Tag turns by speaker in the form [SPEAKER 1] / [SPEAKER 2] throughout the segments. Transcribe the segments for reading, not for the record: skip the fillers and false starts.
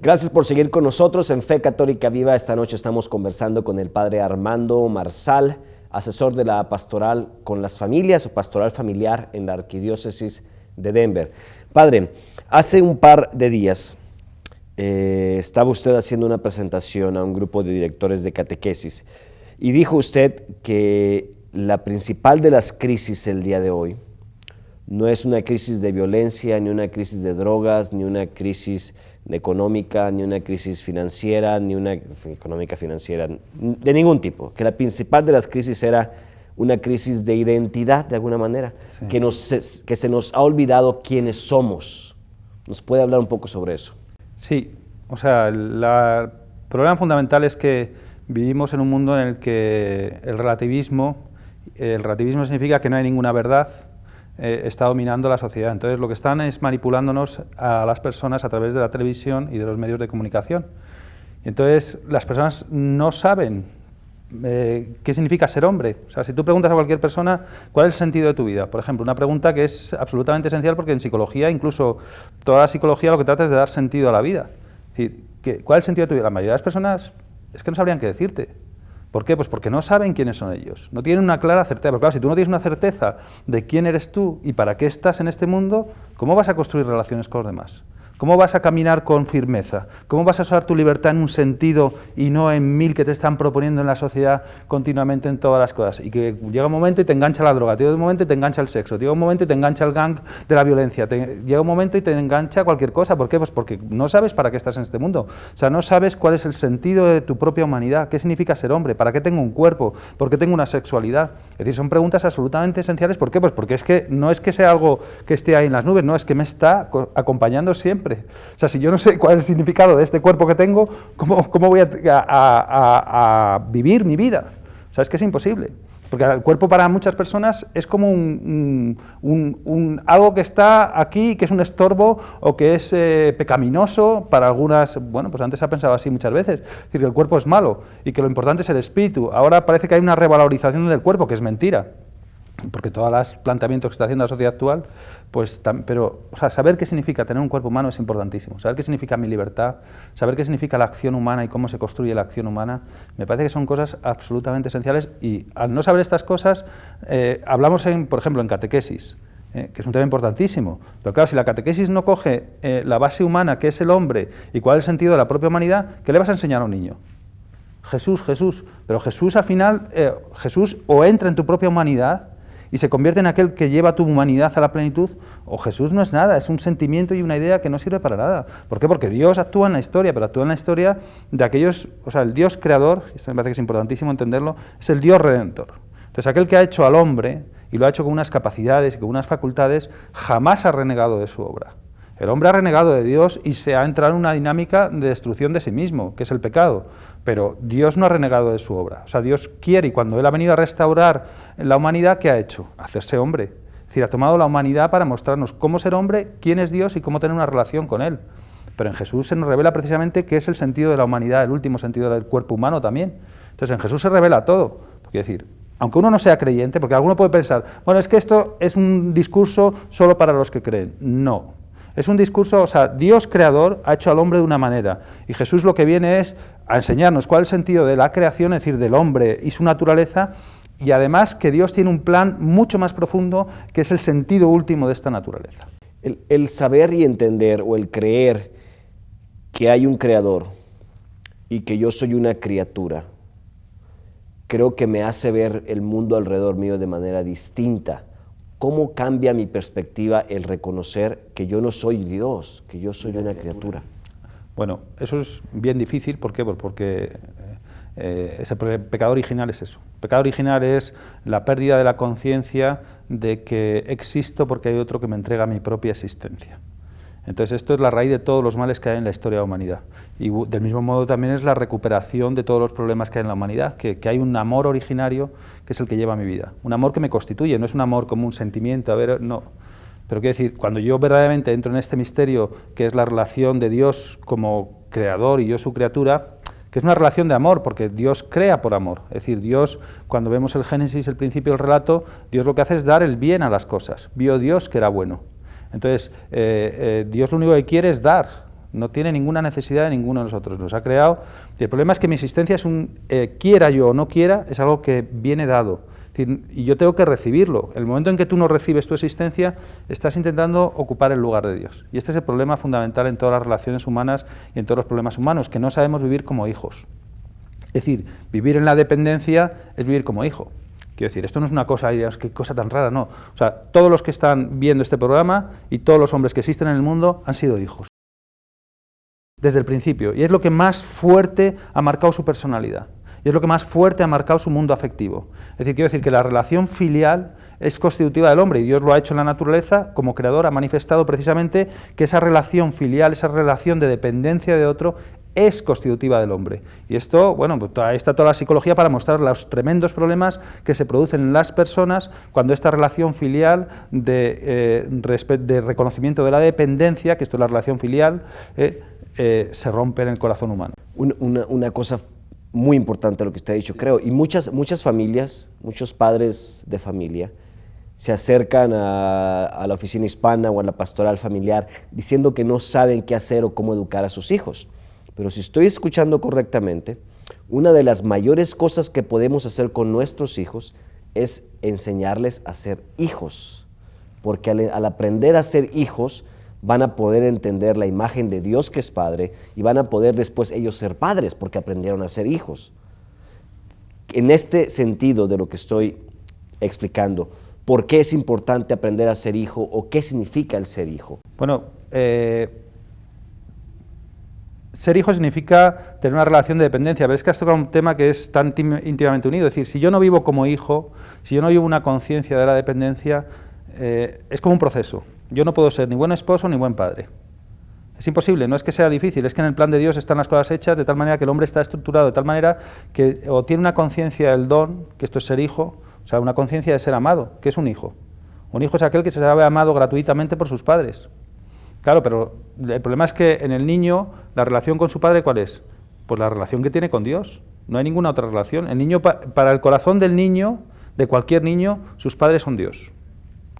[SPEAKER 1] Gracias por seguir con nosotros en Fe Católica Viva. Esta noche estamos conversando con el padre Armando Marsal, asesor de la pastoral con las familias o pastoral familiar en la Arquidiócesis de Denver. Padre, hace un par de días estaba usted haciendo una presentación a un grupo de directores de catequesis y dijo usted que la principal de las crisis el día de hoy no es una crisis de violencia, ni una crisis de drogas, ni una crisis económica, ni una crisis financiera, ni una económica financiera, de ningún tipo. Que la principal de las crisis era una crisis de identidad, de alguna manera, sí. que se nos ha olvidado quiénes somos. ¿Nos puede hablar un poco sobre eso?
[SPEAKER 2] Sí, o sea, el problema fundamental es que vivimos en un mundo en el que el relativismo significa que no hay ninguna verdad, está dominando la sociedad. Entonces lo que están es manipulándonos a las personas a través de la televisión y de los medios de comunicación. Y entonces las personas no saben qué significa ser hombre. O sea, si tú preguntas a cualquier persona cuál es el sentido de tu vida, por ejemplo, una pregunta que es absolutamente esencial porque en psicología, incluso toda la psicología lo que trata es de dar sentido a la vida. Es decir, ¿cuál es el sentido de tu vida? La mayoría de las personas es que no sabrían qué decirte. ¿Por qué? Pues porque no saben quiénes son ellos, no tienen una clara certeza. Pero claro, si tú no tienes una certeza de quién eres tú y para qué estás en este mundo, ¿cómo vas a construir relaciones con los demás? ¿Cómo vas a caminar con firmeza? ¿Cómo vas a usar tu libertad en un sentido y no en mil que te están proponiendo en la sociedad continuamente en todas las cosas? Y que llega un momento y te engancha la droga, llega un momento y te engancha el sexo, llega un momento y te engancha el gang de la violencia, llega un momento y te engancha cualquier cosa. ¿Por qué? Pues porque no sabes para qué estás en este mundo. O sea, no sabes cuál es el sentido de tu propia humanidad, qué significa ser hombre, para qué tengo un cuerpo, por qué tengo una sexualidad. Es decir, son preguntas absolutamente esenciales. ¿Por qué? Pues porque es que no es que sea algo que esté ahí en las nubes, no, es que me está acompañando siempre. O sea, si yo no sé cuál es el significado de este cuerpo que tengo, ¿cómo voy a vivir mi vida? O sea, es que es imposible. Porque el cuerpo para muchas personas es como algo que está aquí, que es un estorbo o que es pecaminoso para algunas. Bueno, pues antes se ha pensado así muchas veces, es decir, que el cuerpo es malo y que lo importante es el espíritu. Ahora parece que hay una revalorización del cuerpo, que es mentira. Porque todos los planteamientos que está haciendo la sociedad actual, pues, pero o sea, saber qué significa tener un cuerpo humano es importantísimo, saber qué significa mi libertad, saber qué significa la acción humana y cómo se construye la acción humana, me parece que son cosas absolutamente esenciales y al no saber estas cosas, hablamos, por ejemplo, en catequesis, que es un tema importantísimo, pero claro, si la catequesis no coge la base humana, que es el hombre, y cuál es el sentido de la propia humanidad, ¿qué le vas a enseñar a un niño? Jesús, pero Jesús al final, Jesús o entra en tu propia humanidad, y se convierte en aquel que lleva tu humanidad a la plenitud, o Jesús no es nada, es un sentimiento y una idea que no sirve para nada. ¿Por qué? Porque Dios actúa en la historia, pero actúa en la historia de aquellos, o sea, el Dios creador, esto me parece que es importantísimo entenderlo, es el Dios redentor. Entonces aquel que ha hecho al hombre, y lo ha hecho con unas capacidades y con unas facultades, jamás ha renegado de su obra. El hombre ha renegado de Dios y se ha entrado en una dinámica de destrucción de sí mismo, que es el pecado. Pero Dios no ha renegado de su obra. O sea, Dios quiere, y cuando Él ha venido a restaurar la humanidad, ¿qué ha hecho? Hacerse hombre. Es decir, ha tomado la humanidad para mostrarnos cómo ser hombre, quién es Dios y cómo tener una relación con Él. Pero en Jesús se nos revela precisamente qué es el sentido de la humanidad, el último sentido del cuerpo humano también. Entonces en Jesús se revela todo. Quiero decir, aunque uno no sea creyente, porque alguno puede pensar, bueno, es que esto es un discurso solo para los que creen. No. Es un discurso, o sea, Dios creador ha hecho al hombre de una manera y Jesús lo que viene es a enseñarnos cuál es el sentido de la creación, es decir, del hombre y su naturaleza, y además que Dios tiene un plan mucho más profundo que es el sentido último de esta naturaleza.
[SPEAKER 1] El saber y entender o el creer que hay un creador y que yo soy una criatura, creo que me hace ver el mundo alrededor mío de manera distinta. ¿Cómo cambia mi perspectiva el reconocer que yo no soy Dios, que yo soy una criatura?
[SPEAKER 2] Bueno, eso es bien difícil. ¿Por qué? Porque ese pecado original es eso. El pecado original es la pérdida de la conciencia de que existo porque hay otro que me entrega mi propia existencia. Entonces esto es la raíz de todos los males que hay en la historia de la humanidad. Y del mismo modo también es la recuperación de todos los problemas que hay en la humanidad, que hay un amor originario que es el que lleva mi vida. Un amor que me constituye, no es un amor como un sentimiento, no. Pero quiero decir, cuando yo verdaderamente entro en este misterio que es la relación de Dios como creador y yo su criatura, que es una relación de amor, porque Dios crea por amor. Es decir, Dios, cuando vemos el Génesis, el principio del relato, Dios lo que hace es dar el bien a las cosas. Vio Dios que era bueno. Entonces, Dios lo único que quiere es dar. no tiene ninguna necesidad de ninguno de nosotros, nos ha creado. Y el problema es que mi existencia es quiera yo o no quiera, es algo que viene dado. Es decir, y yo tengo que recibirlo. El momento en que tú no recibes tu existencia, estás intentando ocupar el lugar de Dios. Y este es el problema fundamental en todas las relaciones humanas y en todos los problemas humanos, que no sabemos vivir como hijos. Es decir, vivir en la dependencia es vivir como hijo. Quiero decir, esto no es una cosa, qué cosa tan rara, no. O sea, todos los que están viendo este programa y todos los hombres que existen en el mundo han sido hijos. Desde el principio. Y es lo que más fuerte ha marcado su personalidad. Y es lo que más fuerte ha marcado su mundo afectivo. Es decir, quiero decir que la relación filial es constitutiva del hombre y Dios lo ha hecho en la naturaleza, como creador ha manifestado precisamente que esa relación filial, esa relación de dependencia de otro, es constitutiva del hombre. Y esto, bueno, pues ahí está toda la psicología para mostrar los tremendos problemas que se producen en las personas cuando esta relación filial de reconocimiento de la dependencia, que esto es la relación filial, se rompe en el corazón humano.
[SPEAKER 1] Una cosa muy importante lo que usted ha dicho, creo, y muchas familias, muchos padres de familia se acercan a la oficina hispana o a la pastoral familiar diciendo que no saben qué hacer o cómo educar a sus hijos. Pero si estoy escuchando correctamente, una de las mayores cosas que podemos hacer con nuestros hijos es enseñarles a ser hijos, porque al aprender a ser hijos van a poder entender la imagen de Dios que es Padre y van a poder después ellos ser padres porque aprendieron a ser hijos. En este sentido de lo que estoy explicando, ¿por qué es importante aprender a ser hijo o qué significa el ser hijo?
[SPEAKER 2] Bueno, ser hijo significa tener una relación de dependencia, pero es que has tocado un tema que es tan íntimamente unido. Es decir, si yo no vivo como hijo, si yo no vivo una conciencia de la dependencia, es como un proceso. Yo no puedo ser ni buen esposo ni buen padre. Es imposible, no es que sea difícil, es que en el plan de Dios están las cosas hechas de tal manera que el hombre está estructurado de tal manera que o tiene una conciencia del don, que esto es ser hijo, o sea, una conciencia de ser amado, que es un hijo. Un hijo es aquel que se sabe amado gratuitamente por sus padres. Claro, pero el problema es que en el niño, la relación con su padre, ¿cuál es? Pues la relación que tiene con Dios. No hay ninguna otra relación. El niño, para el corazón del niño, de cualquier niño, sus padres son Dios.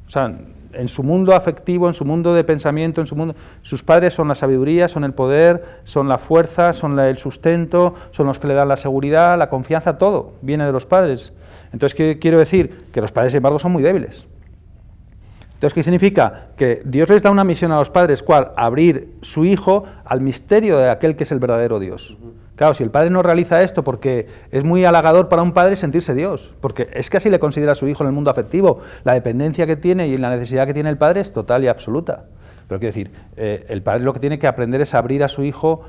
[SPEAKER 2] O sea, en su mundo afectivo, en su mundo de pensamiento, sus padres son la sabiduría, son el poder, son la fuerza, son el sustento, son los que le dan la seguridad, la confianza, todo viene de los padres. Entonces, ¿qué quiero decir? Que los padres, sin embargo, son muy débiles. Entonces, ¿qué significa? Que Dios les da una misión a los padres, ¿cuál? Abrir su hijo al misterio de aquel que es el verdadero Dios. Claro, si el padre no realiza esto porque es muy halagador para un padre sentirse Dios, porque es que así le considera a su hijo en el mundo afectivo, la dependencia que tiene y la necesidad que tiene el padre es total y absoluta. Pero quiero decir, el padre lo que tiene que aprender es abrir a su hijo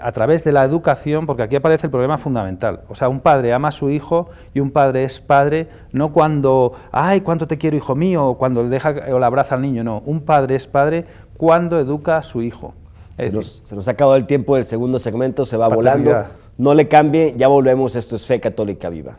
[SPEAKER 2] a través de la educación, porque aquí aparece el problema fundamental. O sea, un padre ama a su hijo y un padre es padre no cuando, ¡ay, cuánto te quiero, hijo mío!, o cuando le deja o le abraza al niño, no. Un padre es padre cuando educa a su hijo.
[SPEAKER 1] Se nos ha acabado el tiempo del segundo segmento, se va volando. No le cambie, ya volvemos, esto es Fe Católica Viva.